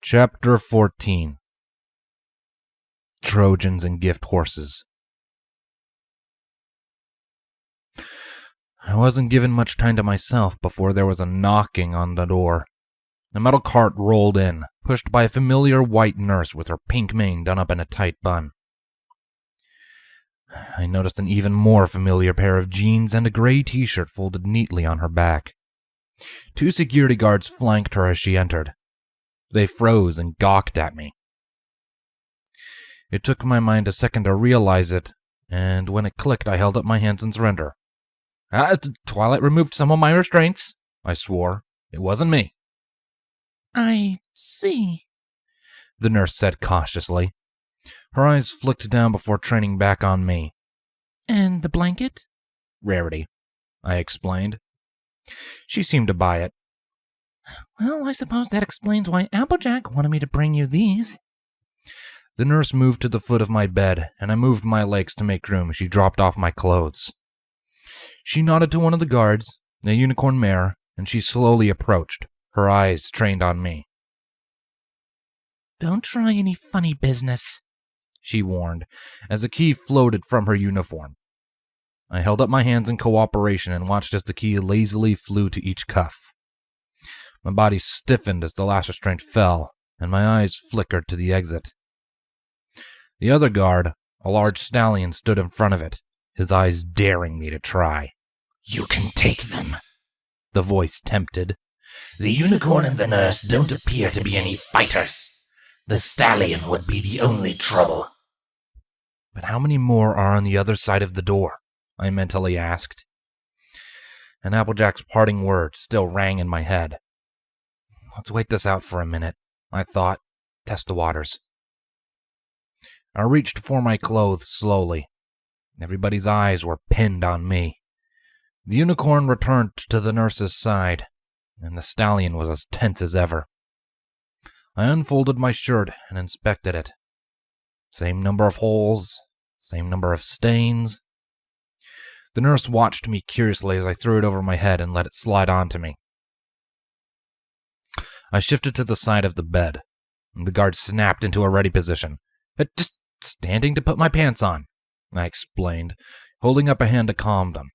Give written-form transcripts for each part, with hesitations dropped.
Chapter 14 Trojans and Gift Horses. I wasn't given much time to myself before there was a knocking on the door. A metal cart rolled in, pushed by a familiar white nurse with her pink mane done up in a tight bun. I noticed an even more familiar pair of jeans and a gray t-shirt folded neatly on her back. 2 security guards flanked her as she entered. They froze and gawked at me. It took my mind a second to realize it, and when it clicked, I held up my hands in surrender. Twilight removed some of my restraints, I swore. It wasn't me. I see, the nurse said cautiously. Her eyes flicked down before training back on me. And the blanket? Rarity, I explained. She seemed to buy it. Well, I suppose that explains why Applejack wanted me to bring you these. The nurse moved to the foot of my bed, and I moved my legs to make room as she dropped off my clothes. She nodded to one of the guards, a unicorn mare, and she slowly approached, her eyes trained on me. Don't try any funny business, she warned, as a key floated from her uniform. I held up my hands in cooperation and watched as the key lazily flew to each cuff. My body stiffened as the last restraint fell, and my eyes flickered to the exit. The other guard, a large stallion, stood in front of it, his eyes daring me to try. You can take them, the voice tempted. The unicorn and the nurse don't appear to be any fighters. The stallion would be the only trouble. But how many more are on the other side of the door? I mentally asked. And Applejack's parting words still rang in my head. Let's wait this out for a minute, I thought. Test the waters. I reached for my clothes slowly. Everybody's eyes were pinned on me. The unicorn returned to the nurse's side, and the stallion was as tense as ever. I unfolded my shirt and inspected it. Same number of holes, same number of stains. The nurse watched me curiously as I threw it over my head and let it slide onto me. I shifted to the side of the bed, and the guard snapped into a ready position. Just standing to put my pants on, I explained, holding up a hand to calm them.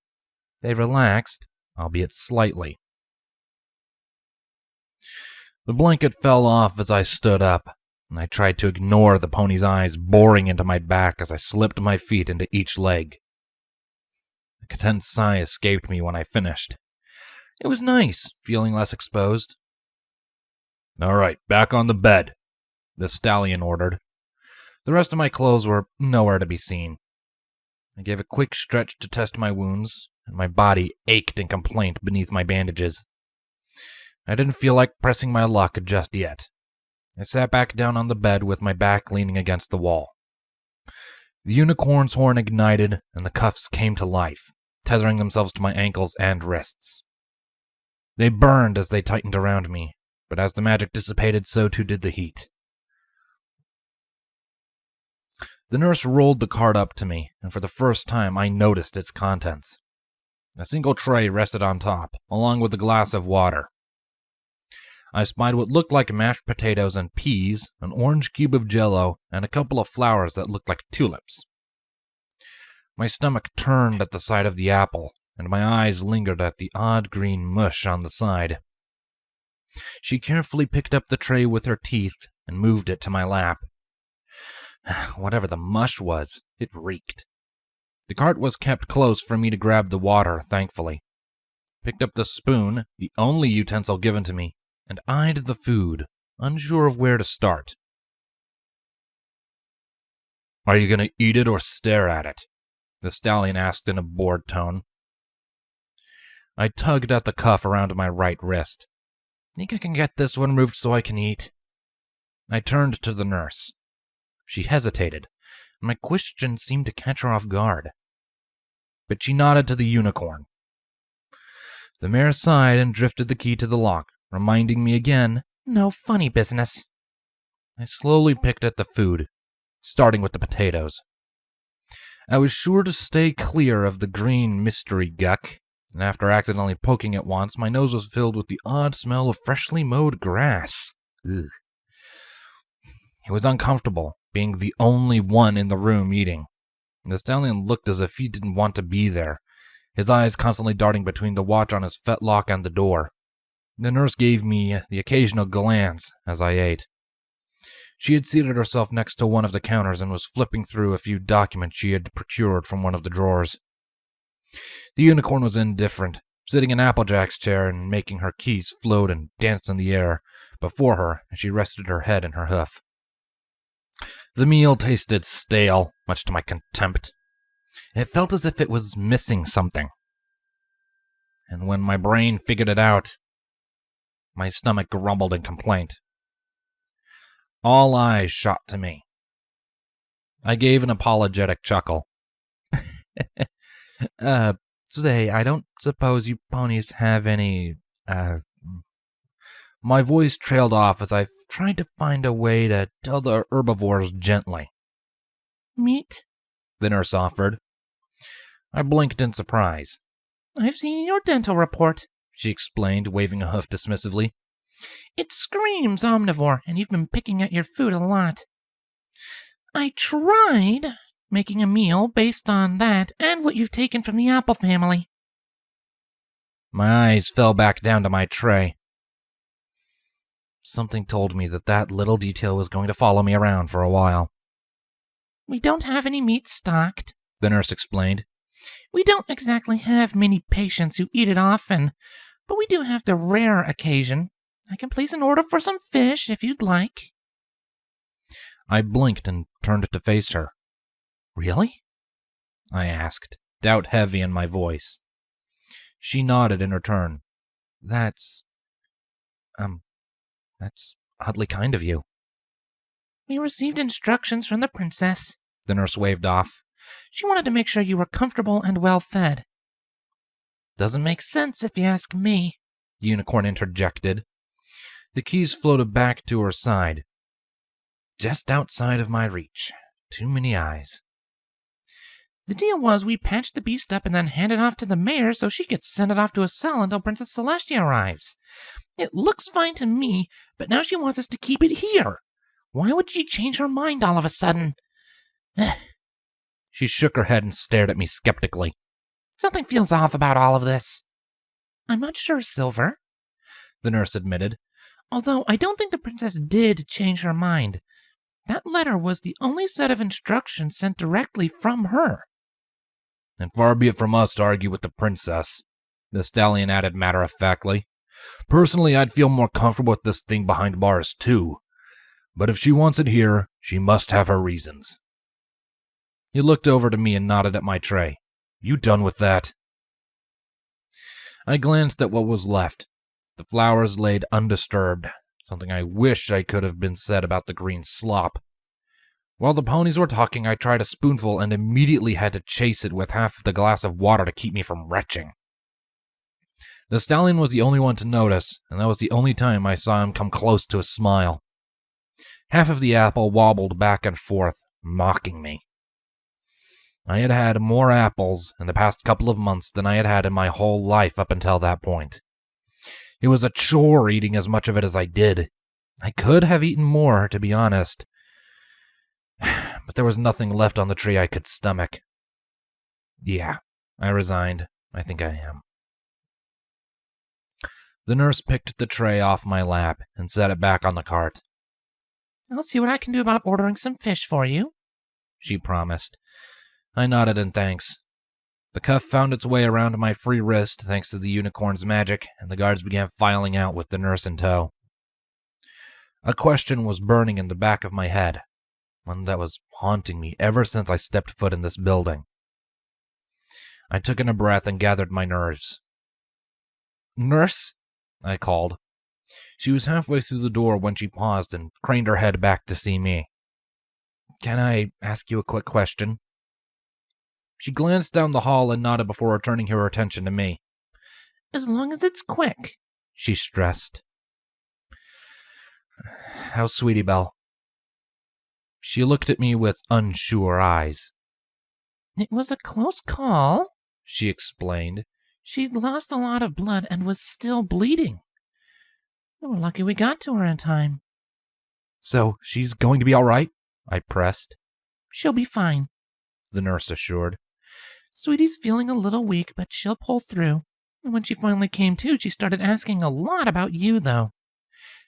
They relaxed, albeit slightly. The blanket fell off as I stood up, and I tried to ignore the pony's eyes boring into my back as I slipped my feet into each leg. A content sigh escaped me when I finished. It was nice, feeling less exposed. All right, back on the bed, the stallion ordered. The rest of my clothes were nowhere to be seen. I gave a quick stretch to test my wounds, and my body ached in complaint beneath my bandages. I didn't feel like pressing my luck just yet. I sat back down on the bed with my back leaning against the wall. The unicorn's horn ignited, and the cuffs came to life, tethering themselves to my ankles and wrists. They burned as they tightened around me, but as the magic dissipated, so too did the heat. The nurse rolled the cart up to me, and for the first time I noticed its contents. A single tray rested on top, along with a glass of water. I spied what looked like mashed potatoes and peas, an orange cube of Jell-O, and a couple of flowers that looked like tulips. My stomach turned at the sight of the apple, and my eyes lingered at the odd green mush on the side. She carefully picked up the tray with her teeth and moved it to my lap. Whatever the mush was, it reeked. The cart was kept close for me to grab the water, thankfully. Picked up the spoon, the only utensil given to me, and eyed the food, unsure of where to start. Are you going to eat it or stare at it? The stallion asked in a bored tone. I tugged at the cuff around my right wrist. Think I can get this one removed so I can eat? I turned to the nurse. She hesitated, and my question seemed to catch her off guard. But she nodded to the unicorn. The mare sighed and drifted the key to the lock, reminding me again, no funny business. I slowly picked at the food, starting with the potatoes. I was sure to stay clear of the green mystery guck, and after accidentally poking it once, my nose was filled with the odd smell of freshly mowed grass. Ugh. It was uncomfortable, being the only one in the room eating. The stallion looked as if he didn't want to be there, his eyes constantly darting between the watch on his fetlock and the door. The nurse gave me the occasional glance as I ate. She had seated herself next to one of the counters and was flipping through a few documents she had procured from one of the drawers. The unicorn was indifferent, sitting in Applejack's chair and making her keys float and dance in the air before her as she rested her head in her hoof. The meal tasted stale, much to my contempt. It felt as if it was missing something. And when my brain figured it out, my stomach grumbled in complaint. All eyes shot to me. I gave an apologetic chuckle. Say, I don't suppose you ponies have any, My voice trailed off as I tried to find a way to tell the herbivores gently. Meat? The nurse offered. I blinked in surprise. I've seen your dental report, She explained, waving a hoof dismissively. It screams omnivore, and you've been picking at your food a lot. I tried making a meal based on that and what you've taken from the apple family. My eyes fell back down to my tray. Something told me that that little detail was going to follow me around for a while. We don't have any meat stocked, The nurse explained. We don't exactly have many patients who eat it often, but we do have the rare occasion. I can place an order for some fish if you'd like. I blinked and turned to face her. Really? I asked, doubt heavy in my voice. She nodded in return. That's oddly kind of you. We received instructions from the princess, The nurse waved off. She wanted to make sure you were comfortable and well fed. Doesn't make sense if you ask me, The unicorn interjected. The keys floated back to her side. Just outside of my reach. Too many eyes. The deal was we patched the beast up and then handed it off to the mayor so she could send it off to a cell until Princess Celestia arrives. It looks fine to me, but now she wants us to keep it here. Why would she change her mind all of a sudden? She shook her head and stared at me skeptically. Something feels off about all of this. I'm not sure, Silver, The nurse admitted. Although I don't think the princess did change her mind. That letter was the only set of instructions sent directly from her. And far be it from us to argue with the princess, the stallion added matter-of-factly. Personally, I'd feel more comfortable with this thing behind bars, too. But if she wants it here, she must have her reasons. He looked over to me and nodded at my tray. You done with that? I glanced at what was left. The flowers laid undisturbed, something I wish I could have been said about the green slop. While the ponies were talking, I tried a spoonful and immediately had to chase it with half the glass of water to keep me from retching. The stallion was the only one to notice, and that was the only time I saw him come close to a smile. Half of the apple wobbled back and forth, mocking me. I had had more apples in the past couple of months than I had had in my whole life up until that point. It was a chore eating as much of it as I did. I could have eaten more, to be honest. But there was nothing left on the tree I could stomach. Yeah, I resigned. I think I am. The nurse picked the tray off my lap and set it back on the cart. I'll see what I can do about ordering some fish for you, she promised. I nodded in thanks. The cuff found its way around my free wrist thanks to the unicorn's magic, and the guards began filing out with the nurse in tow. A question was burning in the back of my head, one that was haunting me ever since I stepped foot in this building. I took in a breath and gathered my nerves. Nurse? I called. She was halfway through the door when she paused and craned her head back to see me. Can I ask you a quick question? She glanced down the hall and nodded before returning her attention to me. As long as it's quick, she stressed. How's Sweetie Belle? She looked at me with unsure eyes. It was a close call, she explained. She'd lost a lot of blood and was still bleeding. We were lucky we got to her in time. So, she's going to be all right? I pressed. She'll be fine, The nurse assured. Sweetie's feeling a little weak, but she'll pull through. And when she finally came to, she started asking a lot about you, though.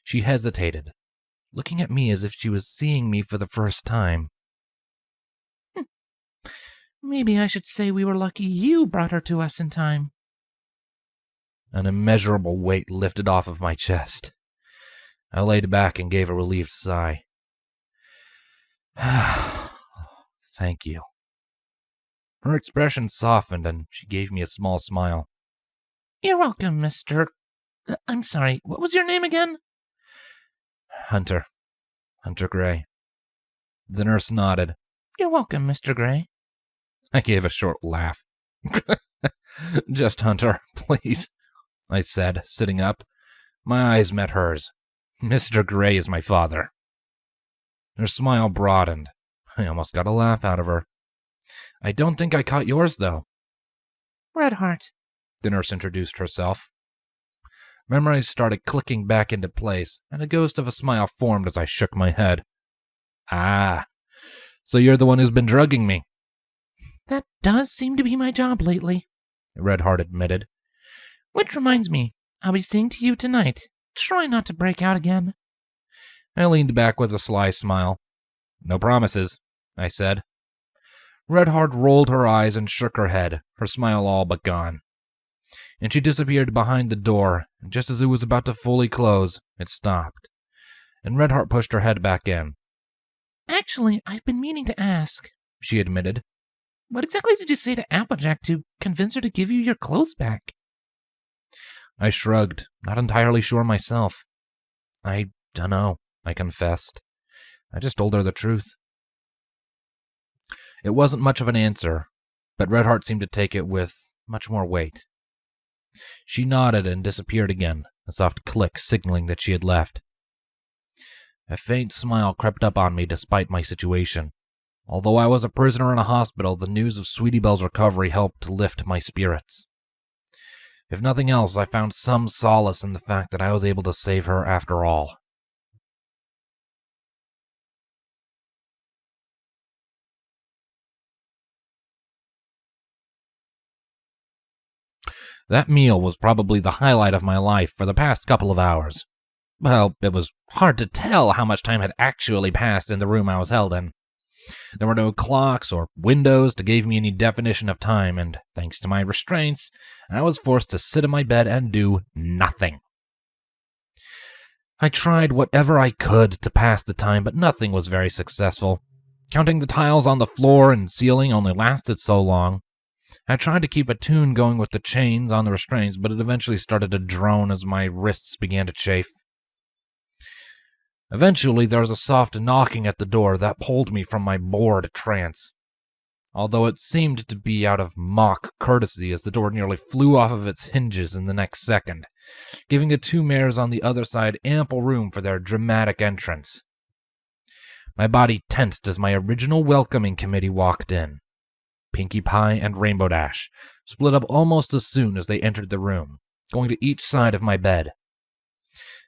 She hesitated, looking at me as if she was seeing me for the first time. Maybe I should say we were lucky you brought her to us in time. An immeasurable weight lifted off of my chest. I laid back and gave a relieved sigh. Thank you. Her expression softened and she gave me a small smile. You're welcome, Mr. I'm sorry, what was your name again? Hunter Gray. The nurse nodded. You're welcome, Mr. Gray. I gave a short laugh. Just Hunter, please, I said, sitting up. My eyes met hers. Mr. Gray is my father. Her smile broadened. I almost got a laugh out of her. I don't think I caught yours, though. Redheart. The nurse introduced herself. Memories started clicking back into place, and a ghost of a smile formed as I shook my head. Ah, so you're the one who's been drugging me. That does seem to be my job lately, Redheart admitted. Which reminds me, I'll be seeing to you tonight. Try not to break out again. I leaned back with a sly smile. No promises, I said. Redheart rolled her eyes and shook her head, her smile all but gone. And she disappeared behind the door, and just as it was about to fully close, it stopped. And Redheart pushed her head back in. Actually, I've been meaning to ask, She admitted. What exactly did you say to Applejack to convince her to give you your clothes back? I shrugged, not entirely sure myself. I dunno, I confessed. I just told her the truth. It wasn't much of an answer, but Redheart seemed to take it with much more weight. She nodded and disappeared again, a soft click signaling that she had left. A faint smile crept up on me despite my situation. Although I was a prisoner in a hospital, the news of Sweetie Belle's recovery helped to lift my spirits. If nothing else, I found some solace in the fact that I was able to save her after all. That meal was probably the highlight of my life for the past couple of hours. Well, it was hard to tell how much time had actually passed in the room I was held in. There were no clocks or windows to give me any definition of time, and thanks to my restraints, I was forced to sit in my bed and do nothing. I tried whatever I could to pass the time, but nothing was very successful. Counting the tiles on the floor and ceiling only lasted so long. I tried to keep a tune going with the chains on the restraints, but it eventually started to drone as my wrists began to chafe. Eventually, there was a soft knocking at the door that pulled me from my bored trance. Although it seemed to be out of mock courtesy, as the door nearly flew off of its hinges in the next second, giving the two mares on the other side ample room for their dramatic entrance. My body tensed as my original welcoming committee walked in. Pinkie Pie and Rainbow Dash split up almost as soon as they entered the room, going to each side of my bed.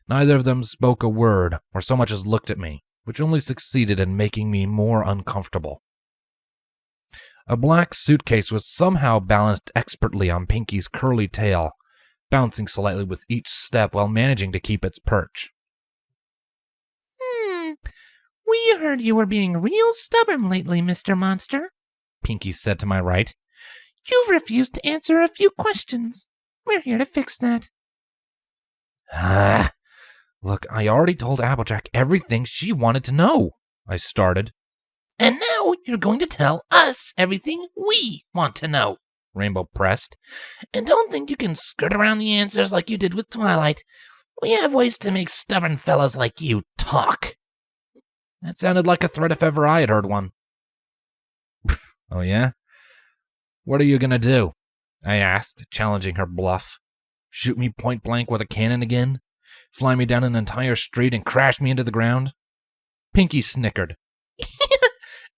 Neither of them spoke a word or so much as looked at me, which only succeeded in making me more uncomfortable. A black suitcase was somehow balanced expertly on Pinkie's curly tail, bouncing slightly with each step while managing to keep its perch. We heard you were being real stubborn lately, Mr. Monster, Pinkie said to my right. You've refused to answer a few questions. We're here to fix that. Look, I already told Applejack everything she wanted to know, I started. And now you're going to tell us everything we want to know, Rainbow pressed. And don't think you can skirt around the answers like you did with Twilight. We have ways to make stubborn fellows like you talk. That sounded like a threat if ever I had heard one. Oh, yeah? What are you gonna do? I asked, challenging her bluff. Shoot me point blank with a cannon again? Fly me down an entire street and crash me into the ground? Pinkie snickered.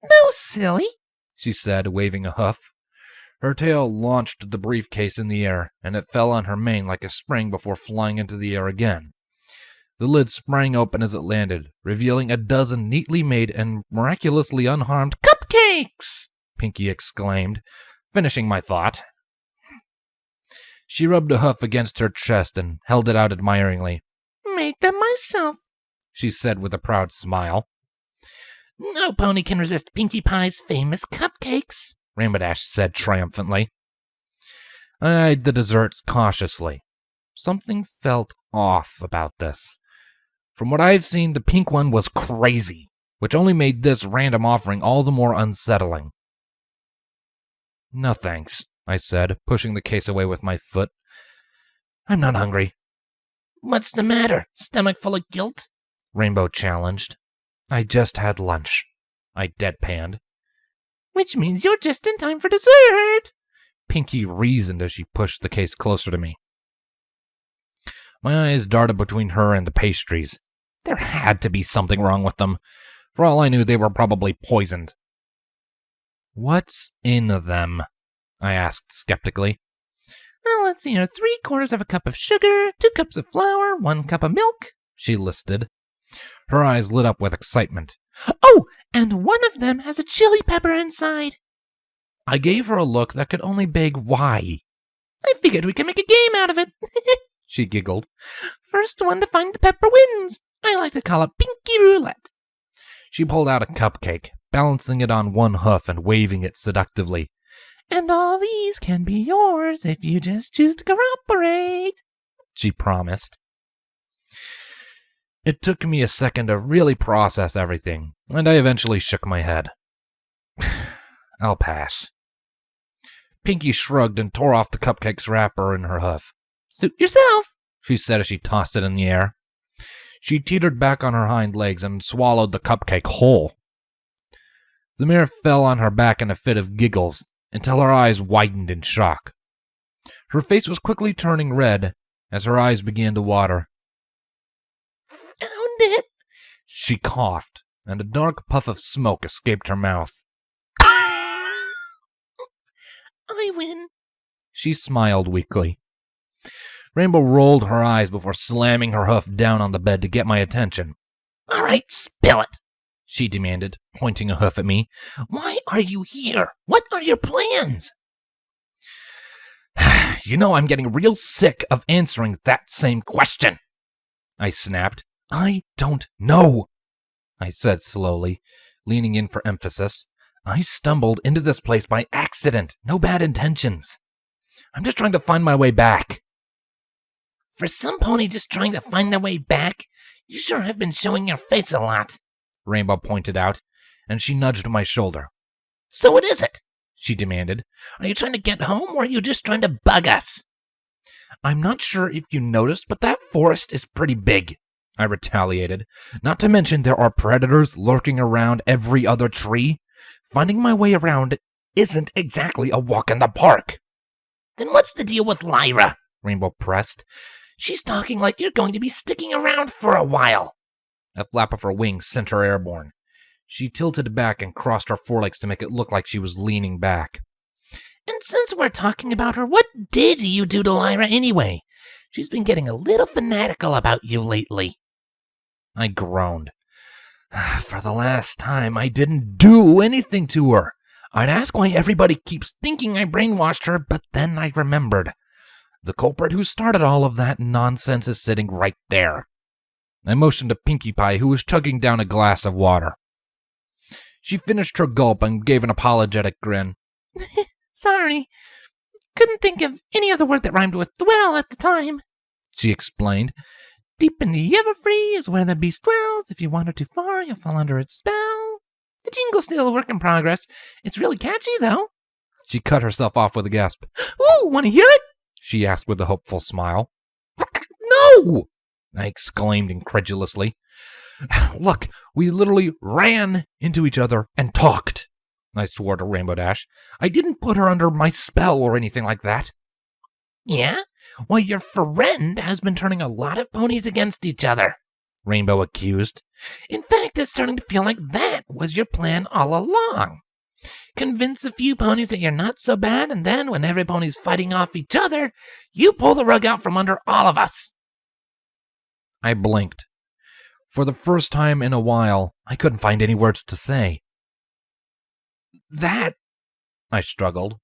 No, silly, she said, waving a hoof. Her tail launched the briefcase in the air, and it fell on her mane like a spring before flying into the air again. The lid sprang open as it landed, revealing a dozen neatly made and miraculously unharmed Cupcakes! Pinky exclaimed, finishing my thought. She rubbed a hoof against her chest and held it out admiringly. Made them myself, She said with a proud smile. No pony can resist Pinkie Pie's famous cupcakes, Rainbow Dash said triumphantly. I eyed the desserts cautiously. Something felt off about this. From what I've seen, the pink one was crazy, which only made this random offering all the more unsettling. No thanks, I said, pushing the case away with my foot. I'm not hungry. What's the matter? Stomach full of guilt? Rainbow challenged. I just had lunch, I deadpanned. Which means you're just in time for dessert, Pinky reasoned as she pushed the case closer to me. My eyes darted between her and the pastries. There had to be something wrong with them. For all I knew, they were probably poisoned. What's in them? I asked skeptically. Well, let's see here. 3/4 of a cup of sugar, 2 cups of flour, 1 cup of milk, She listed. Her eyes lit up with excitement. Oh, and one of them has a chili pepper inside. I gave her a look that could only beg why. I figured we could make a game out of it. She giggled. First one to find the pepper wins. I like to call it Pinky Roulette. She pulled out a cupcake, balancing it on one hoof and waving it seductively. And all these can be yours if you just choose to cooperate, She promised. It took me a second to really process everything, and I eventually shook my head. I'll pass. Pinky shrugged and tore off the cupcake's wrapper in her hoof. Suit yourself, She said as she tossed it in the air. She teetered back on her hind legs and swallowed the cupcake whole. The mirror fell on her back in a fit of giggles until her eyes widened in shock. Her face was quickly turning red as her eyes began to water. Found it. She coughed, and a dark puff of smoke escaped her mouth. I win. She smiled weakly. Rainbow rolled her eyes before slamming her hoof down on the bed to get my attention. All right, spill it, She demanded, pointing a hoof at me. Why are you here? What are your plans? You know, I'm getting real sick of answering that same question, I snapped. I don't know, I said slowly, leaning in for emphasis. I stumbled into this place by accident, no bad intentions. I'm just trying to find my way back. For some pony just trying to find their way back, you sure have been showing your face a lot, Rainbow pointed out, and she nudged my shoulder. So what is it? She demanded. Are you trying to get home, or are you just trying to bug us? I'm not sure if you noticed, but that forest is pretty big, I retaliated. Not to mention there are predators lurking around every other tree. Finding my way around isn't exactly a walk in the park. Then what's the deal with Lyra? Rainbow pressed. She's talking like you're going to be sticking around for a while. A flap of her wings sent her airborne. She tilted back and crossed her forelegs to make it look like she was leaning back. And since we're talking about her, what did you do to Lyra anyway? She's been getting a little fanatical about you lately. I groaned. For the last time, I didn't do anything to her. I'd ask why everybody keeps thinking I brainwashed her, but then I remembered. The culprit who started all of that nonsense is sitting right there. I motioned to Pinkie Pie, who was chugging down a glass of water. She finished her gulp and gave an apologetic grin. Sorry. Couldn't think of any other word that rhymed with dwell at the time, She explained. Deep in the Everfree is where the beast dwells. If you wander too far, you'll fall under its spell. The jingle's still a work in progress. It's really catchy, though. She cut herself off with a gasp. Ooh, want to hear it? She asked with a hopeful smile. No! I exclaimed incredulously. Look, we literally ran into each other and talked, I swore to Rainbow Dash. I didn't put her under my spell or anything like that. Yeah? Well, your friend has been turning a lot of ponies against each other, Rainbow accused. In fact, it's starting to feel like that was your plan all along. Convince a few ponies that you're not so bad, and then when every pony's fighting off each other, you pull the rug out from under all of us. I blinked. For the first time in a while, I couldn't find any words to say. That, I struggled.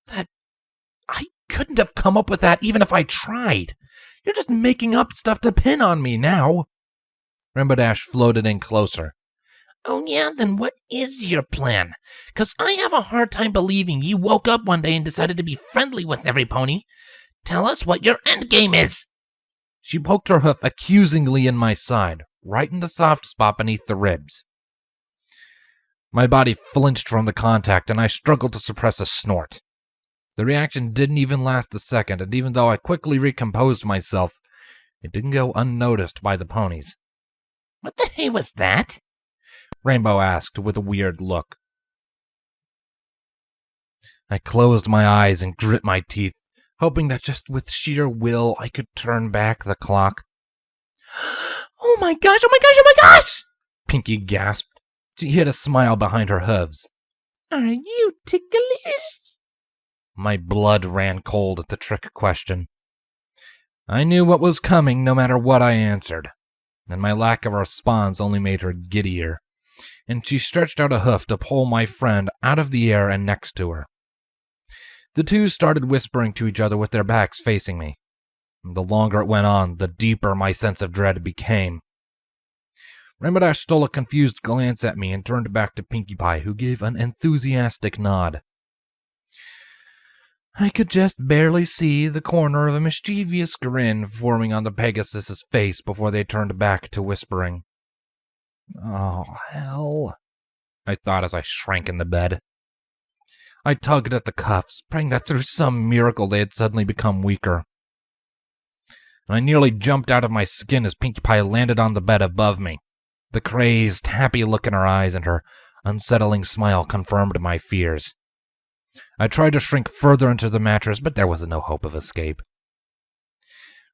I couldn't have come up with that even if I tried. You're just making up stuff to pin on me now. Rimbodash floated in closer. Oh yeah, then what is your plan? 'Cause I have a hard time believing you woke up one day and decided to be friendly with every pony. Tell us what your endgame is. She poked her hoof accusingly in my side, right in the soft spot beneath the ribs. My body flinched from the contact, and I struggled to suppress a snort. The reaction didn't even last a second, and even though I quickly recomposed myself, it didn't go unnoticed by the ponies. What the hey was that? Rainbow asked with a weird look. I closed my eyes and grit my teeth, hoping that just with sheer will I could turn back the clock. Oh my gosh, oh my gosh, oh my gosh! Pinky gasped. She hid a smile behind her hooves. Are you ticklish? My blood ran cold at the trick question. I knew what was coming no matter what I answered, and my lack of response only made her giddier, and she stretched out a hoof to pull my friend out of the air and next to her. The two started whispering to each other with their backs facing me. The longer it went on, the deeper my sense of dread became. Rimbodash stole a confused glance at me and turned back to Pinkie Pie, who gave an enthusiastic nod. I could just barely see the corner of a mischievous grin forming on the Pegasus's face before they turned back to whispering. Oh, hell, I thought as I shrank in the bed. I tugged at the cuffs, praying that through some miracle they had suddenly become weaker. And I nearly jumped out of my skin as Pinkie Pie landed on the bed above me. The crazed, happy look in her eyes and her unsettling smile confirmed my fears. I tried to shrink further into the mattress, but there was no hope of escape.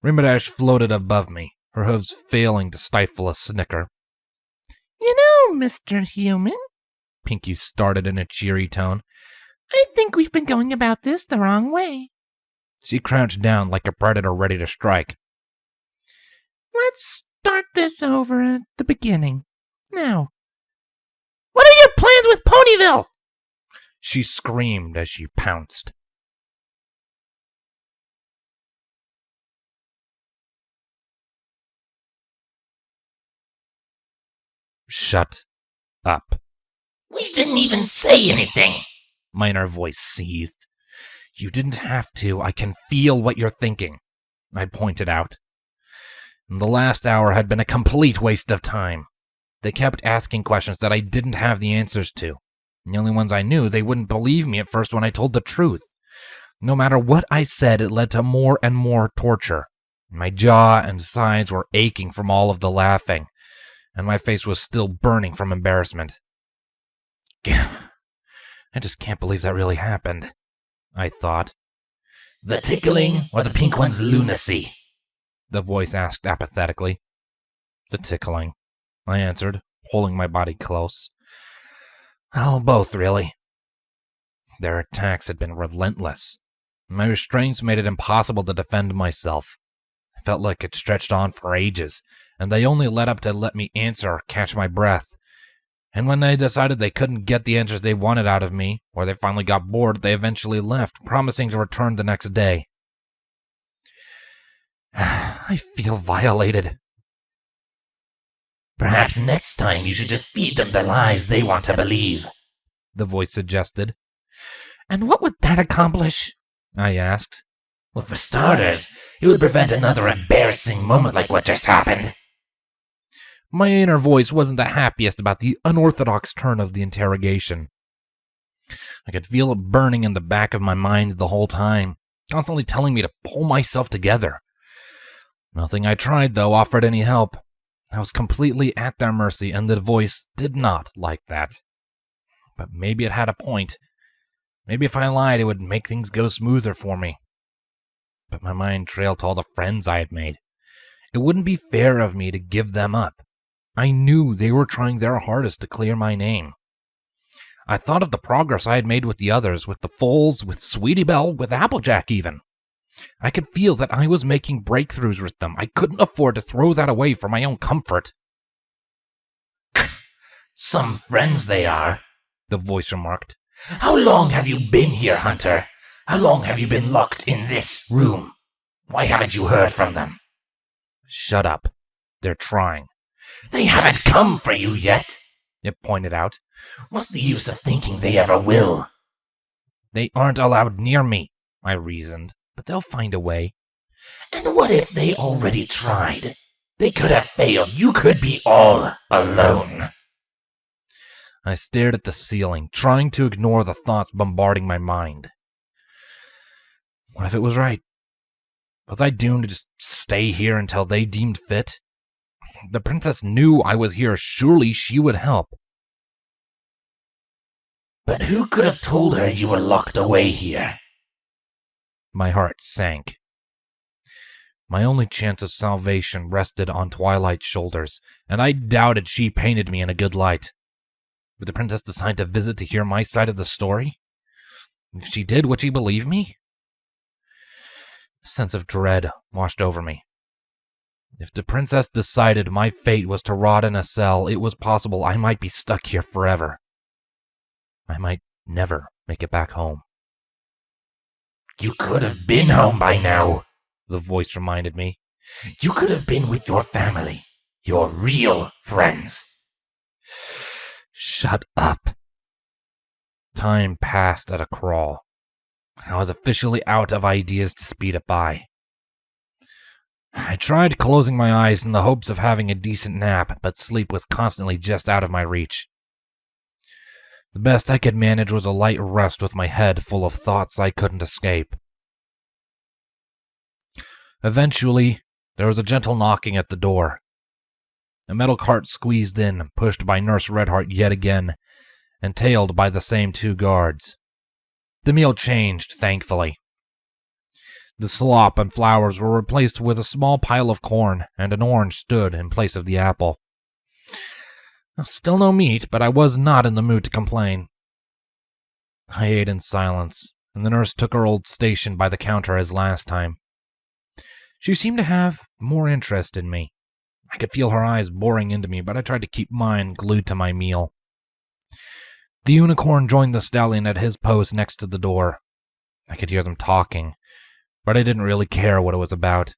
Rimbodash floated above me, her hooves failing to stifle a snicker. You know, Mr. Human, Pinkie started in a cheery tone, I think we've been going about this the wrong way. She crouched down like a predator ready to strike. Let's start this over at the beginning. Now, what are your plans with Ponyville? She screamed as she pounced. Shut up. We didn't even say anything. My inner voice seethed. You didn't have to. I can feel what you're thinking, I pointed out. The last hour had been a complete waste of time. They kept asking questions that I didn't have the answers to. The only ones I knew, they wouldn't believe me at first when I told the truth. No matter what I said, it led to more and more torture. My jaw and sides were aching from all of the laughing, and my face was still burning from embarrassment. I just can't believe that really happened, I thought. The tickling or the pink one's lunacy? The voice asked apathetically. The tickling, I answered, pulling my body close. Oh, both, really. Their attacks had been relentless. My restraints made it impossible to defend myself. I felt like it stretched on for ages, and they only let up to let me answer or catch my breath. And when they decided they couldn't get the answers they wanted out of me, or they finally got bored, they eventually left, promising to return the next day. I feel violated. Perhaps next time you should just feed them the lies they want to believe, the voice suggested. And what would that accomplish? I asked. Well, for starters, it would prevent another embarrassing moment like what just happened. My inner voice wasn't the happiest about the unorthodox turn of the interrogation. I could feel it burning in the back of my mind the whole time, constantly telling me to pull myself together. Nothing I tried, though, offered any help. I was completely at their mercy, and the voice did not like that. But maybe it had a point. Maybe if I lied, it would make things go smoother for me. But my mind trailed to all the friends I had made. It wouldn't be fair of me to give them up. I knew they were trying their hardest to clear my name. I thought of the progress I had made with the others, with the Foals, with Sweetie Belle, with Applejack even. I could feel that I was making breakthroughs with them. I couldn't afford to throw that away for my own comfort. Some friends they are, the voice remarked. How long have you been here, Hunter? How long have you been locked in this room? Why haven't you heard from them? Shut up. They're trying. They haven't come for you yet, it pointed out. What's the use of thinking they ever will? They aren't allowed near me, I reasoned, but they'll find a way. And what if they already tried? They could have failed. You could be all alone. I stared at the ceiling, trying to ignore the thoughts bombarding my mind. What if it was right? Was I doomed to just stay here until they deemed fit? The princess knew I was here. Surely she would help. But who could have told her you were locked away here? My heart sank. My only chance of salvation rested on Twilight's shoulders, and I doubted she painted me in a good light. Would the princess decide to visit to hear my side of the story? If she did, would she believe me? A sense of dread washed over me. If the princess decided my fate was to rot in a cell, it was possible I might be stuck here forever. I might never make it back home. You could have been home by now, the voice reminded me. You could have been with your family, your real friends. Shut up. Time passed at a crawl. I was officially out of ideas to speed it by. I tried closing my eyes in the hopes of having a decent nap, but sleep was constantly just out of my reach. The best I could manage was a light rest with my head full of thoughts I couldn't escape. Eventually, there was a gentle knocking at the door. A metal cart squeezed in, pushed by Nurse Redheart yet again, and tailed by the same two guards. The meal changed, thankfully. The slop and flowers were replaced with a small pile of corn, and an orange stood in place of the apple. Still no meat, but I was not in the mood to complain. I ate in silence, and the nurse took her old station by the counter as last time. She seemed to have more interest in me. I could feel her eyes boring into me, but I tried to keep mine glued to my meal. The unicorn joined the stallion at his post next to the door. I could hear them talking, but I didn't really care what it was about.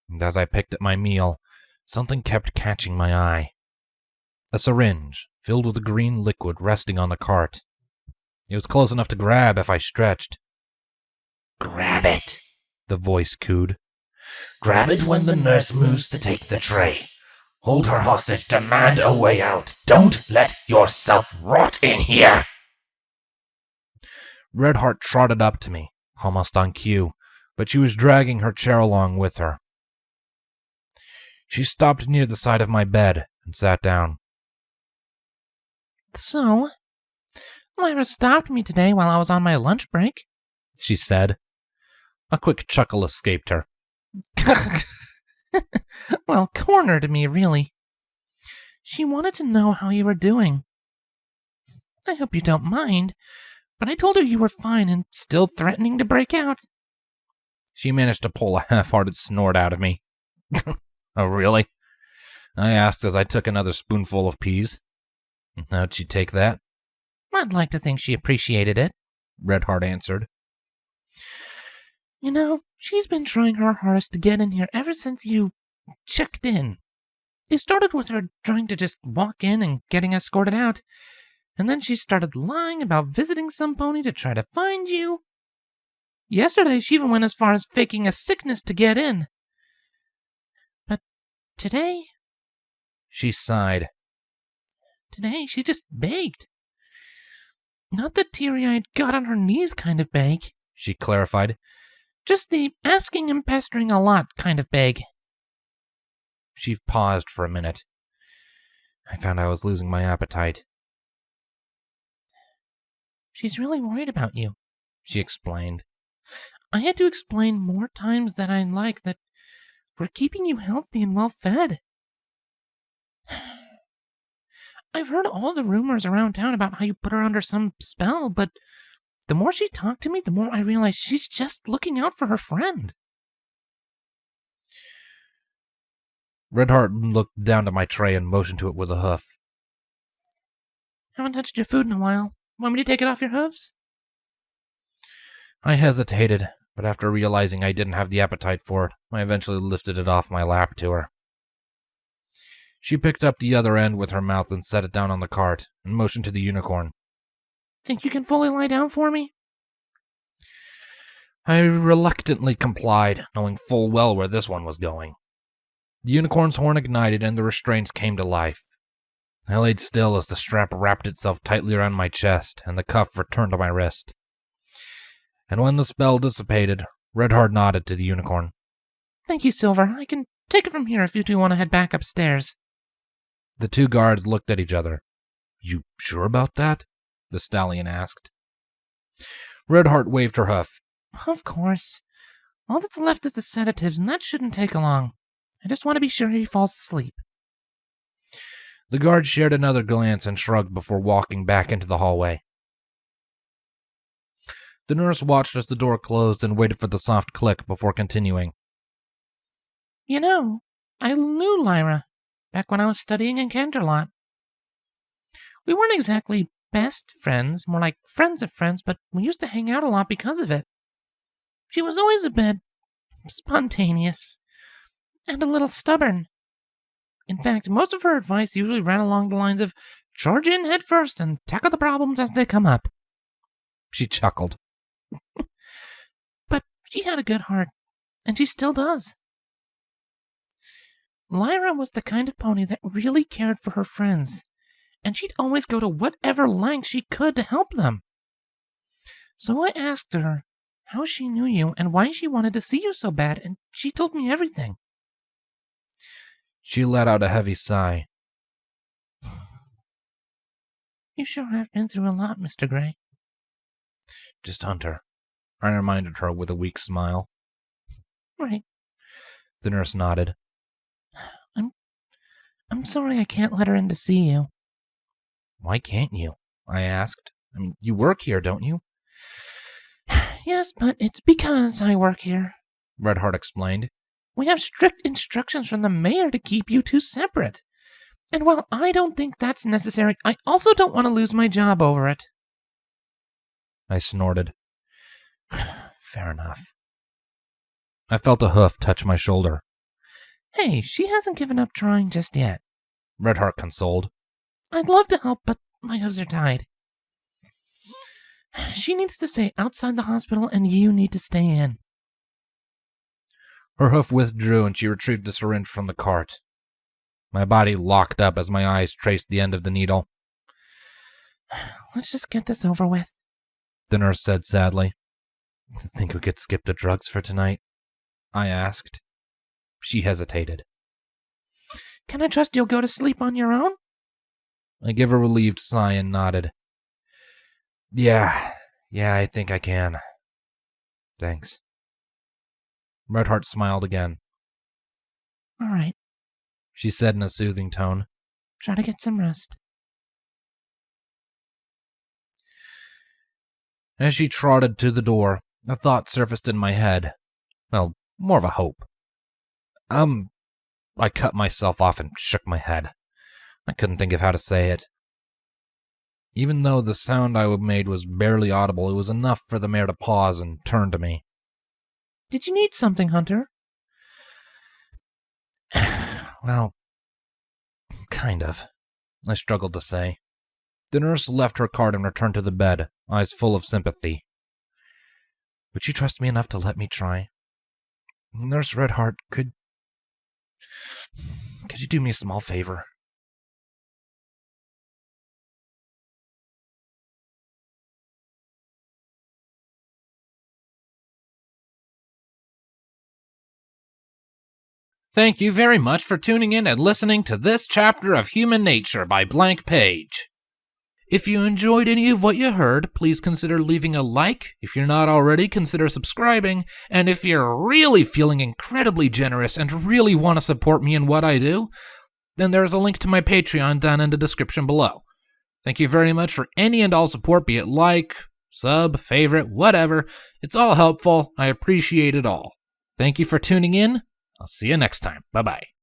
And as I picked at my meal, something kept catching my eye. A syringe, filled with a green liquid, resting on the cart. It was close enough to grab if I stretched. Grab it, the voice cooed. Grab it when the nurse moves to take the tray. Hold her hostage, demand a way out. Don't let yourself rot in here. Redheart trotted up to me, almost on cue, but she was dragging her chair along with her. She stopped near the side of my bed and sat down. So, Lyra stopped me today while I was on my lunch break, she said. A quick chuckle escaped her. Well, cornered me, really. She wanted to know how you were doing. I hope you don't mind, but I told her you were fine and still threatening to break out. She managed to pull a half-hearted snort out of me. Oh, really? I asked as I took another spoonful of peas. How'd she take that? I'd like to think she appreciated it, Redheart answered. You know, she's been trying her hardest to get in here ever since you checked in. It started with her trying to just walk in and getting escorted out, and then she started lying about visiting some pony to try to find you. Yesterday, she even went as far as faking a sickness to get in. But today... She sighed. Today, she just begged. Not the teary-eyed, got-on-her-knees kind of beg, she clarified. Just the asking and pestering a lot kind of beg. She paused for a minute. I found I was losing my appetite. She's really worried about you, she explained. I had to explain more times than I'd like that we're keeping you healthy and well-fed. I've heard all the rumors around town about how you put her under some spell, but The more she talked to me, the more I realized she's just looking out for her friend. Redheart looked down at my tray and motioned to it with a hoof. Haven't touched your food in a while. Want me to take it off your hooves? I hesitated, but after realizing I didn't have the appetite for it, I eventually lifted it off my lap to her. She picked up the other end with her mouth and set it down on the cart, and motioned to the unicorn. Think you can fully lie down for me? I reluctantly complied, knowing full well where this one was going. The unicorn's horn ignited and the restraints came to life. I laid still as the strap wrapped itself tightly around my chest and the cuff returned to my wrist. And when the spell dissipated, Redheart nodded to the unicorn. Thank you, Silver. I can take it from here if you two want to head back upstairs. The two guards looked at each other. You sure about that? The stallion asked. Redheart waved her hoof. Of course. All that's left is the sedatives, and that shouldn't take long. I just want to be sure he falls asleep. The guard shared another glance and shrugged before walking back into the hallway. The nurse watched as the door closed and waited for the soft click before continuing. You know, I knew Lyra back when I was studying in Canterlot. We weren't exactly best friends, more like friends of friends, but we used to hang out a lot because of it. She was always a bit spontaneous and a little stubborn. In fact, most of her advice usually ran along the lines of charge in head first and tackle the problems as they come up. She chuckled. But she had a good heart, and she still does. Lyra was the kind of pony that really cared for her friends, and she'd always go to whatever length she could to help them. So I asked her how she knew you and why she wanted to see you so bad, and she told me everything. She let out a heavy sigh. You sure have been through a lot, Mr. Gray. Just Hunter, I reminded her with a weak smile. Right. The nurse nodded. I'm sorry I can't let her in to see you. Why can't you? I asked. I mean, you work here, don't you? Yes, but it's because I work here. Redheart explained. We have strict instructions from the mayor to keep you two separate. And while I don't think that's necessary, I also don't want to lose my job over it. I snorted. Fair enough. I felt a hoof touch my shoulder. Hey, she hasn't given up trying just yet. Redheart consoled. I'd love to help, but my hooves are tied. She needs to stay outside the hospital, and you need to stay in. Her hoof withdrew, and she retrieved the syringe from the cart. My body locked up as my eyes traced the end of the needle. Let's just get this over with, the nurse said sadly. Think we could skip the drugs for tonight? I asked. She hesitated. Can I trust you'll go to sleep on your own? I gave a relieved sigh and nodded. Yeah, I think I can. Thanks. Redheart smiled again. All right, she said in a soothing tone. Try to get some rest. As she trotted to the door, a thought surfaced in my head. Well, more of a hope. I cut myself off and shook my head. I couldn't think of how to say it. Even though the sound I made was barely audible, it was enough for the mayor to pause and turn to me. Did you need something, Hunter? Well, kind of, I struggled to say. The nurse left her cart and returned to the bed, eyes full of sympathy. Would you trust me enough to let me try? Nurse Redheart, could you do me a small favor? Thank you very much for tuning in and listening to this chapter of Human Nature by Blank Page. If you enjoyed any of what you heard, please consider leaving a like. If you're not already, consider subscribing. And if you're really feeling incredibly generous and really want to support me in what I do, then there's a link to my Patreon down in the description below. Thank you very much for any and all support, be it like, sub, favorite, whatever. It's all helpful. I appreciate it all. Thank you for tuning in. I'll see you next time. Bye-bye.